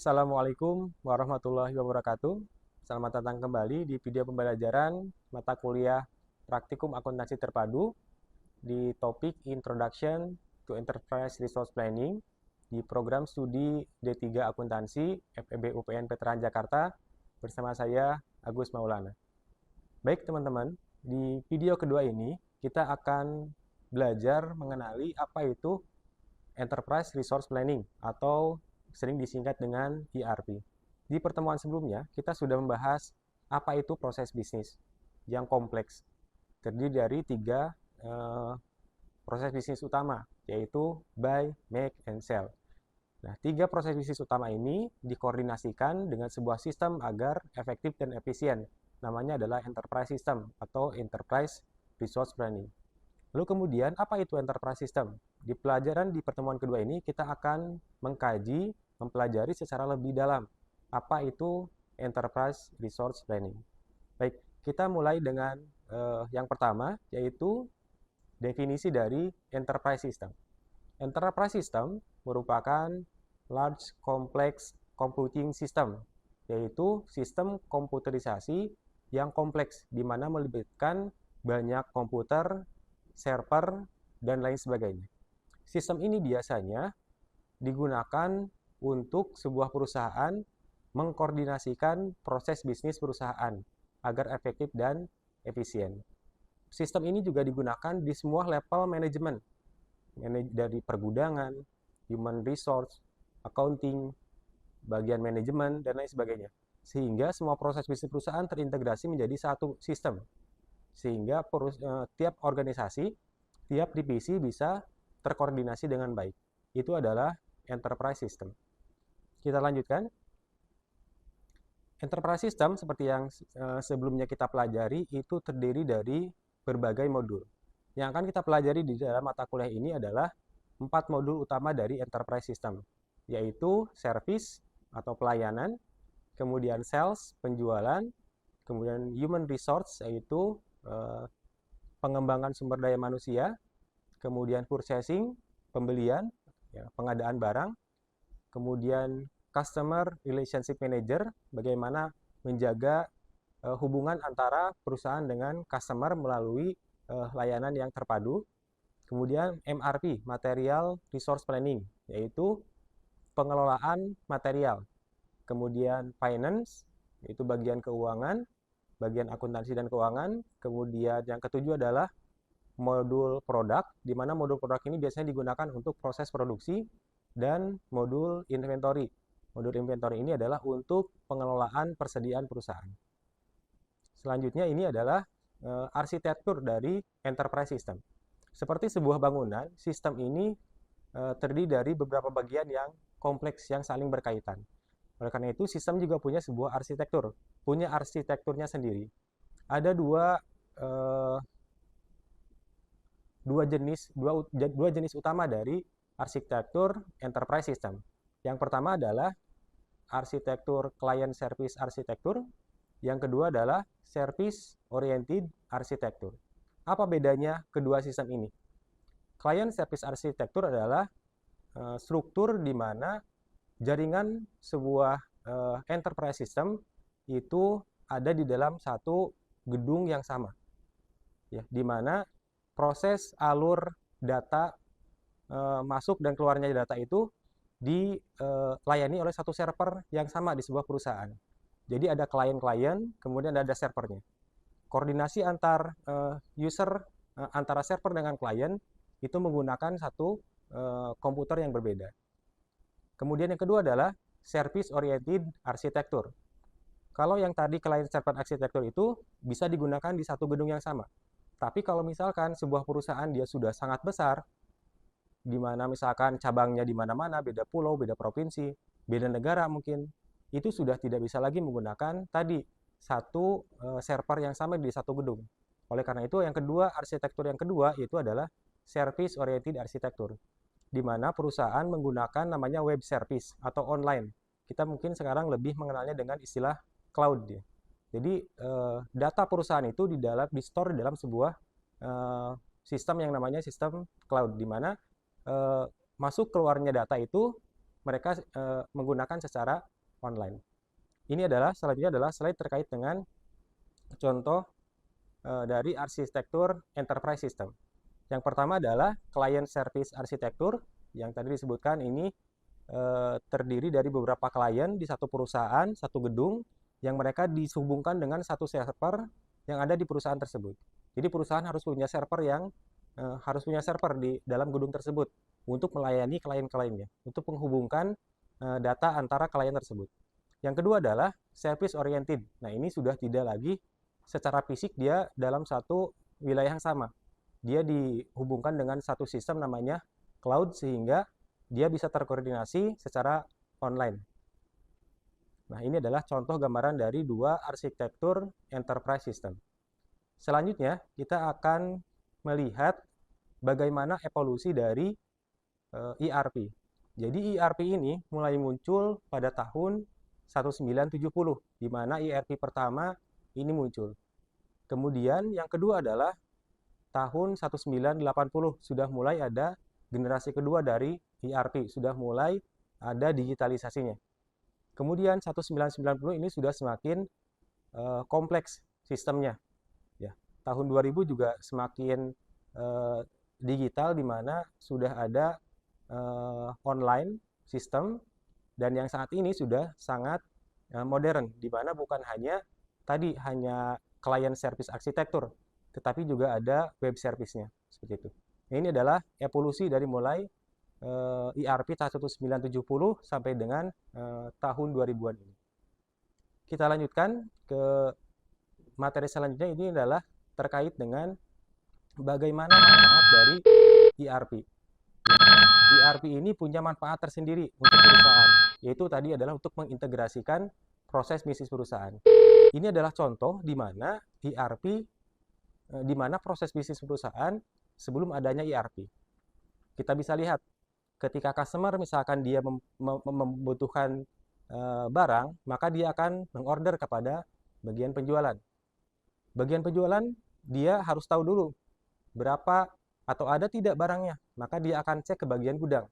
Assalamualaikum warahmatullahi wabarakatuh. Selamat datang kembali di video pembelajaran mata kuliah Praktikum Akuntansi Terpadu di topik Introduction to Enterprise Resource Planning di program studi D3 Akuntansi FEB UPN Veteran Jakarta bersama saya Agus Maulana. Baik teman-teman, di video kedua ini kita akan belajar mengenali apa itu Enterprise Resource Planning atau sering disingkat dengan ERP. Di pertemuan sebelumnya, kita sudah membahas apa itu proses bisnis yang kompleks. Terdiri dari tiga proses bisnis utama, yaitu buy, make, and sell. Nah, tiga proses bisnis utama ini dikoordinasikan dengan sebuah sistem agar efektif dan efisien. Namanya adalah Enterprise System atau Enterprise Resource Planning. Lalu kemudian, apa itu Enterprise System? Di pelajaran di pertemuan kedua ini, kita akan mempelajari secara lebih dalam apa itu Enterprise Resource Planning. Baik, kita mulai dengan yang pertama, yaitu definisi dari Enterprise System. Enterprise System merupakan Large Complex Computing System, yaitu sistem komputerisasi yang kompleks, di mana melibatkan banyak komputer, server, dan lain sebagainya. Sistem ini biasanya digunakan untuk sebuah perusahaan mengkoordinasikan proses bisnis perusahaan agar efektif dan efisien. Sistem ini juga digunakan di semua level manajemen, dari pergudangan, human resource, accounting, bagian manajemen, dan lain sebagainya. Sehingga semua proses bisnis perusahaan terintegrasi menjadi satu sistem. Sehingga tiap organisasi, tiap divisi bisa terkoordinasi dengan baik. Itu adalah Enterprise System. Kita lanjutkan. Enterprise System seperti yang sebelumnya kita pelajari itu terdiri dari berbagai modul. Yang akan kita pelajari di dalam mata kuliah ini adalah 4 modul utama dari Enterprise System, yaitu service atau pelayanan, kemudian sales, penjualan, kemudian human resource yaitu pengembangan sumber daya manusia, kemudian purchasing, pembelian, pengadaan barang, kemudian customer relationship manager, bagaimana menjaga hubungan antara perusahaan dengan customer melalui layanan yang terpadu, kemudian MRP, Material Resource Planning, yaitu pengelolaan material, kemudian finance, yaitu bagian keuangan, bagian akuntansi dan keuangan, kemudian yang ketujuh adalah modul produk, di mana modul produk ini biasanya digunakan untuk proses produksi, dan modul inventory. Modul inventory ini adalah untuk pengelolaan persediaan perusahaan. Selanjutnya ini adalah arsitektur dari Enterprise System. Seperti sebuah bangunan, sistem ini terdiri dari beberapa bagian yang kompleks yang saling berkaitan. Oleh karena itu, sistem juga punya sebuah arsitektur, punya arsitekturnya sendiri. Ada dua jenis utama dari arsitektur Enterprise System. Yang pertama adalah arsitektur Client Service Arsitektur, yang kedua adalah Service Oriented Arsitektur. Apa bedanya kedua sistem ini? Client Service Arsitektur adalah struktur di mana jaringan sebuah Enterprise System itu ada di dalam satu gedung yang sama, ya, di mana proses alur data masuk dan keluarnya data itu dilayani oleh satu server yang sama di sebuah perusahaan. Jadi ada klien-klien, kemudian ada servernya. Koordinasi antar antara server dengan klien itu menggunakan satu komputer yang berbeda. Kemudian yang kedua adalah Service Oriented Arsitektur. Kalau yang tadi Client Server Arsitektur itu bisa digunakan di satu gedung yang sama. Tapi kalau misalkan sebuah perusahaan dia sudah sangat besar, di mana misalkan cabangnya di mana-mana, beda pulau, beda provinsi, beda negara mungkin, itu sudah tidak bisa lagi menggunakan tadi satu server yang sama di satu gedung. Oleh karena itu, arsitektur yang kedua itu adalah Service Oriented Arsitektur, di mana perusahaan menggunakan namanya web service atau online. Kita mungkin sekarang lebih mengenalnya dengan istilah cloud. Ya. Jadi data perusahaan itu di-store di dalam sebuah sistem yang namanya sistem cloud, di mana masuk keluarnya data itu mereka menggunakan secara online. Ini adalah selanjutnya adalah slide terkait dengan contoh dari arsitektur enterprise system. Yang pertama adalah client service arsitektur, yang tadi disebutkan ini terdiri dari beberapa klien di satu perusahaan, satu gedung, yang mereka dihubungkan dengan satu server yang ada di perusahaan tersebut. Jadi perusahaan harus punya server di dalam gedung tersebut untuk melayani klien-kliennya, untuk menghubungkan data antara klien tersebut. Yang kedua adalah service oriented. Nah, ini sudah tidak lagi secara fisik dia dalam satu wilayah yang sama. Dia dihubungkan dengan satu sistem namanya cloud sehingga dia bisa terkoordinasi secara online. Nah, ini adalah contoh gambaran dari dua arsitektur enterprise system. Selanjutnya, kita akan melihat bagaimana evolusi dari ERP. Jadi ERP ini mulai muncul pada tahun 1970, di mana ERP pertama ini muncul. Kemudian yang kedua adalah tahun 1980 sudah mulai ada generasi kedua dari ERP, sudah mulai ada digitalisasinya. Kemudian 1990 ini sudah semakin kompleks sistemnya. Ya, tahun 2000 juga semakin digital, di mana sudah ada online sistem, dan yang saat ini sudah sangat modern, di mana bukan hanya client service arsitektur, tetapi juga ada web service-nya, seperti itu. Ini adalah evolusi dari mulai ERP tahun 1970 sampai dengan tahun 2000-an ini. Kita lanjutkan ke materi selanjutnya, ini adalah terkait dengan bagaimana manfaat dari ERP. ERP ini punya manfaat tersendiri untuk perusahaan, yaitu tadi adalah untuk mengintegrasikan proses bisnis perusahaan. Ini adalah contoh di mana ERP, di mana proses bisnis perusahaan sebelum adanya ERP. Kita bisa lihat ketika customer misalkan dia membutuhkan barang, maka dia akan mengorder kepada bagian penjualan. Bagian penjualan dia harus tahu dulu berapa atau ada tidak barangnya, maka dia akan cek ke bagian gudang.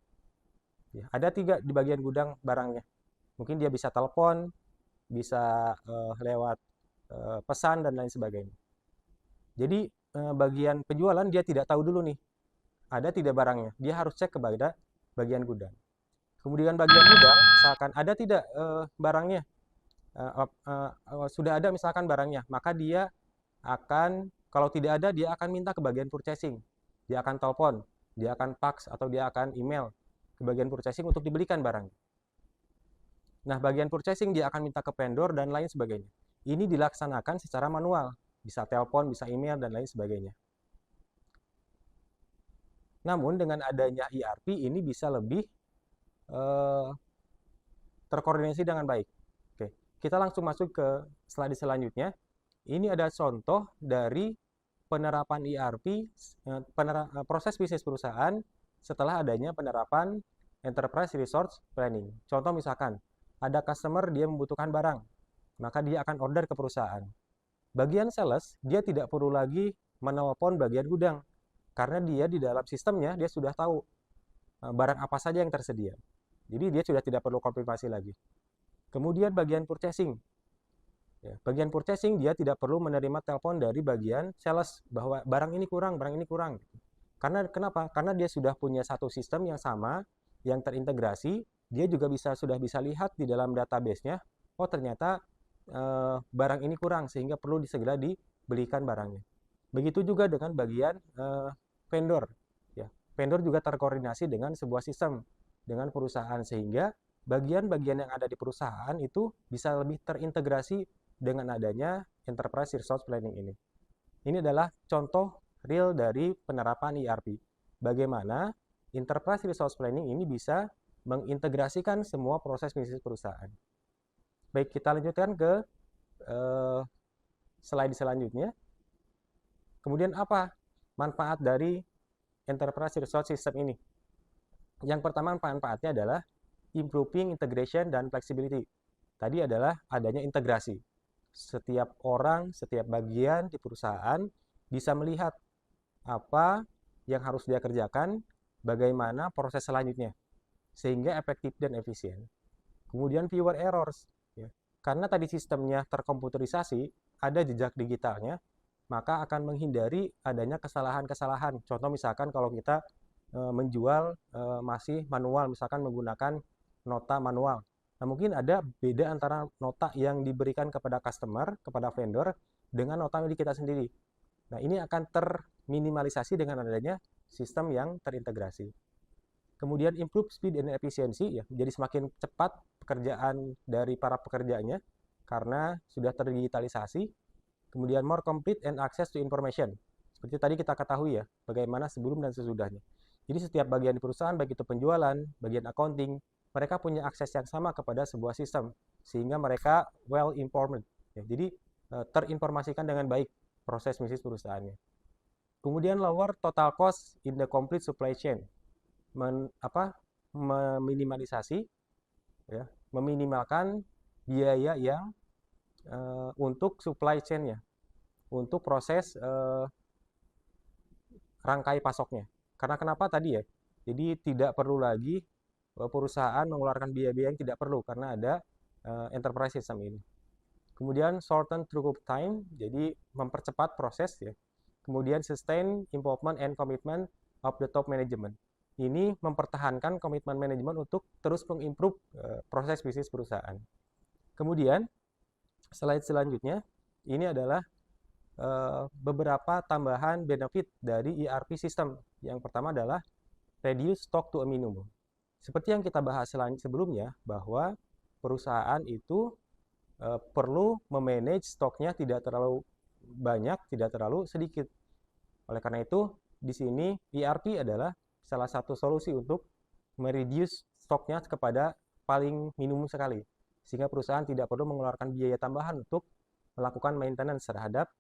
Ya, ada tidak di bagian gudang barangnya. Mungkin dia bisa telepon, bisa lewat pesan dan lain sebagainya. Jadi bagian penjualan dia tidak tahu dulu nih, ada tidak barangnya. Dia harus cek kepada bagian gudang. Kemudian bagian gudang, misalkan ada tidak barangnya, sudah ada misalkan barangnya, maka dia akan, kalau tidak ada, dia akan minta ke bagian purchasing. Dia akan telepon, dia akan fax, atau dia akan email ke bagian purchasing untuk dibelikan barang. Nah, bagian purchasing dia akan minta ke vendor dan lain sebagainya. Ini dilaksanakan secara manual, bisa telepon, bisa email, dan lain sebagainya. Namun, dengan adanya ERP, ini bisa lebih terkoordinasi dengan baik. Oke, kita langsung masuk ke slide selanjutnya. Ini ada contoh dari penerapan ERP, proses bisnis perusahaan setelah adanya penerapan Enterprise Resource Planning. Contoh misalkan, ada customer dia membutuhkan barang, maka dia akan order ke perusahaan. Bagian sales, dia tidak perlu lagi menelpon bagian gudang, karena dia di dalam sistemnya, dia sudah tahu barang apa saja yang tersedia. Jadi dia sudah tidak perlu konfirmasi lagi. Kemudian bagian purchasing. Ya, bagian purchasing dia tidak perlu menerima telepon dari bagian sales bahwa barang ini kurang, barang ini kurang. Karena kenapa? Karena dia sudah punya satu sistem yang sama, yang terintegrasi. Dia juga sudah bisa lihat di dalam database-nya, oh ternyata barang ini kurang sehingga perlu segera dibelikan barangnya. Begitu juga dengan bagian vendor. Ya, vendor juga terkoordinasi dengan sebuah sistem dengan perusahaan, sehingga bagian-bagian yang ada di perusahaan itu bisa lebih terintegrasi dengan adanya Enterprise Resource Planning ini. Ini adalah contoh real dari penerapan ERP. Bagaimana Enterprise Resource Planning ini bisa mengintegrasikan semua proses bisnis perusahaan. Baik, kita lanjutkan ke slide selanjutnya. Kemudian apa manfaat dari Enterprise Resource System ini? Yang pertama manfaatnya adalah improving integration dan flexibility. Tadi adalah adanya integrasi. Setiap orang, setiap bagian di perusahaan bisa melihat apa yang harus dia kerjakan, bagaimana proses selanjutnya, sehingga efektif dan efisien. Kemudian fewer errors, ya. Karena tadi sistemnya terkomputerisasi, ada jejak digitalnya, maka akan menghindari adanya kesalahan-kesalahan. Contoh misalkan kalau kita menjual masih manual, misalkan menggunakan nota manual. Nah, mungkin ada beda antara nota yang diberikan kepada customer, kepada vendor, dengan nota milik kita sendiri. Nah, ini akan terminimalisasi dengan adanya sistem yang terintegrasi. Kemudian improve speed and efficiency, ya, jadi semakin cepat pekerjaan dari para pekerjanya karena sudah terdigitalisasi. Kemudian more complete and access to information. Seperti tadi kita ketahui ya, bagaimana sebelum dan sesudahnya. Jadi setiap bagian di perusahaan, baik itu penjualan, bagian accounting, mereka punya akses yang sama kepada sebuah sistem, sehingga mereka well informed. Ya, jadi terinformasikan dengan baik proses bisnis perusahaannya. Kemudian lower total cost in the complete supply chain. Meminimalisasi, ya, meminimalkan biaya yang untuk supply chain-nya, untuk proses rangkai pasoknya. Karena kenapa tadi ya? Jadi tidak perlu lagi perusahaan mengeluarkan biaya-biaya yang tidak perlu karena ada enterprise system ini. Kemudian shorten throughput time, jadi mempercepat proses ya. Kemudian sustain improvement and commitment of the top management. Ini mempertahankan komitmen manajemen untuk terus mengimprove proses bisnis perusahaan. Kemudian slide selanjutnya ini adalah beberapa tambahan benefit dari ERP system. Yang pertama adalah reduce stock to a minimum. Seperti yang kita bahas sebelumnya, bahwa perusahaan itu perlu memanage stoknya tidak terlalu banyak, tidak terlalu sedikit. Oleh karena itu, di sini ERP adalah salah satu solusi untuk mereduce stoknya kepada paling minimum sekali, sehingga perusahaan tidak perlu mengeluarkan biaya tambahan untuk melakukan maintenance terhadap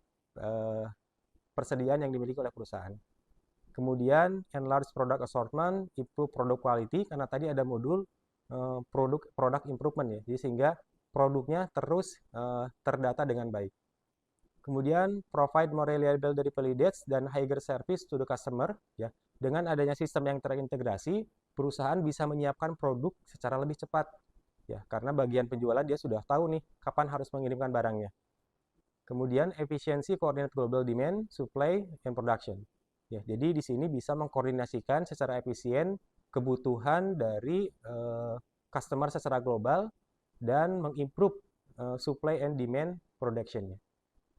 persediaan yang dimiliki oleh perusahaan. Kemudian enlarge product assortment, improve product quality, karena tadi ada modul product improvement ya, jadi sehingga produknya terus terdata dengan baik. Kemudian provide more reliable delivery dates dan higher service to the customer ya. Dengan adanya sistem yang terintegrasi, perusahaan bisa menyiapkan produk secara lebih cepat ya, karena bagian penjualan dia sudah tahu nih kapan harus mengirimkan barangnya. Kemudian efisiensi coordinate global demand, supply, and production. Ya, jadi di sini bisa mengkoordinasikan secara efisien kebutuhan dari customer secara global dan mengimprove supply and demand production-nya.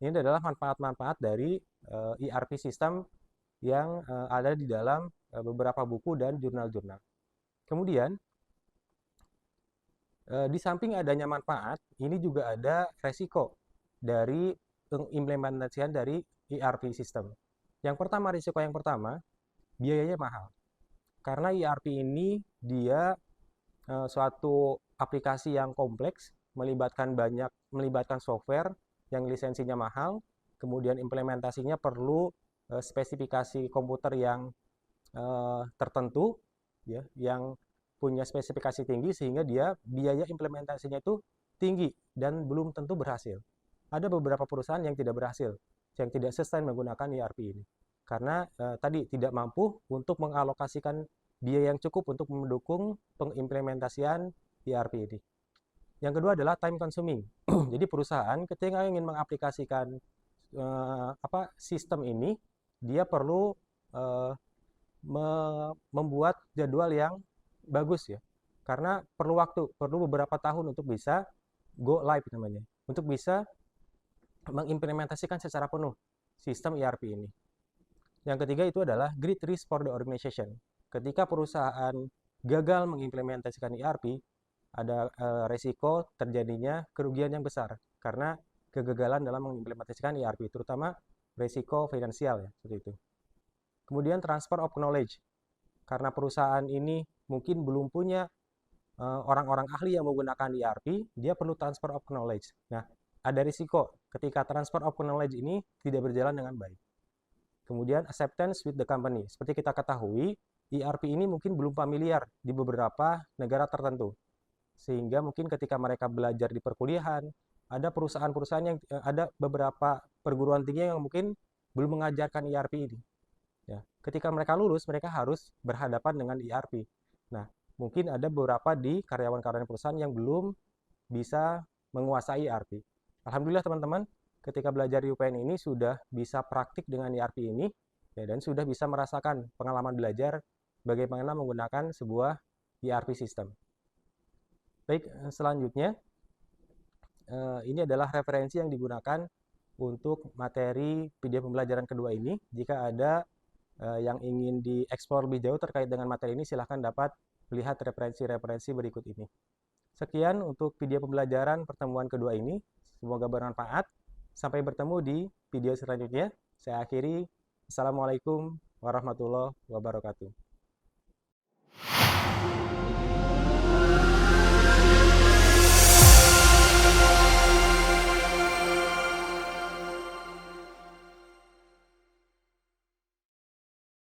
Ini adalah manfaat-manfaat dari ERP system yang ada di dalam beberapa buku dan jurnal-jurnal. Kemudian, di samping adanya manfaat, ini juga ada resiko dari pengimplementasian dari ERP system. Yang pertama, risiko yang pertama, biayanya mahal. Karena ERP ini dia suatu aplikasi yang kompleks, melibatkan software yang lisensinya mahal, kemudian implementasinya perlu spesifikasi komputer yang tertentu, ya, yang punya spesifikasi tinggi, sehingga dia biaya implementasinya itu tinggi dan belum tentu berhasil. Ada beberapa perusahaan yang tidak berhasil, yang tidak sustain menggunakan ERP ini, karena tadi tidak mampu untuk mengalokasikan biaya yang cukup untuk mendukung pengimplementasian ERP ini. Yang kedua adalah time consuming. Jadi perusahaan ketika ingin mengaplikasikan sistem ini, dia perlu membuat jadwal yang bagus ya. Karena perlu waktu, perlu beberapa tahun untuk bisa go live namanya, untuk bisa mengimplementasikan secara penuh sistem ERP ini. Yang ketiga itu adalah great risk for the organization. Ketika perusahaan gagal mengimplementasikan ERP, ada resiko terjadinya kerugian yang besar karena kegagalan dalam mengimplementasikan ERP, terutama resiko finansial ya, seperti itu. Kemudian transfer of knowledge. Karena perusahaan ini mungkin belum punya orang-orang ahli yang menggunakan ERP, dia perlu transfer of knowledge. Nah, ada risiko ketika transfer of knowledge ini tidak berjalan dengan baik. Kemudian acceptance with the company. Seperti kita ketahui, ERP ini mungkin belum familiar di beberapa negara tertentu. Sehingga mungkin ketika mereka belajar di perkuliahan, ada perusahaan-perusahaan yang ada beberapa perguruan tinggi yang mungkin belum mengajarkan ERP ini. Ya, ketika mereka lulus, mereka harus berhadapan dengan ERP. Nah, mungkin ada beberapa di karyawan-karyawan perusahaan yang belum bisa menguasai ERP. Alhamdulillah teman-teman, ketika belajar di UPN ini sudah bisa praktik dengan ERP ini, ya, dan sudah bisa merasakan pengalaman belajar bagaimana menggunakan sebuah ERP system. Baik, selanjutnya ini adalah referensi yang digunakan untuk materi video pembelajaran kedua ini. Jika ada yang ingin dieksplor lebih jauh terkait dengan materi ini, silahkan dapat melihat referensi-referensi berikut ini. Sekian untuk video pembelajaran pertemuan kedua ini. Semoga bermanfaat. Sampai bertemu di video selanjutnya. Saya akhiri. Assalamualaikum warahmatullahi wabarakatuh.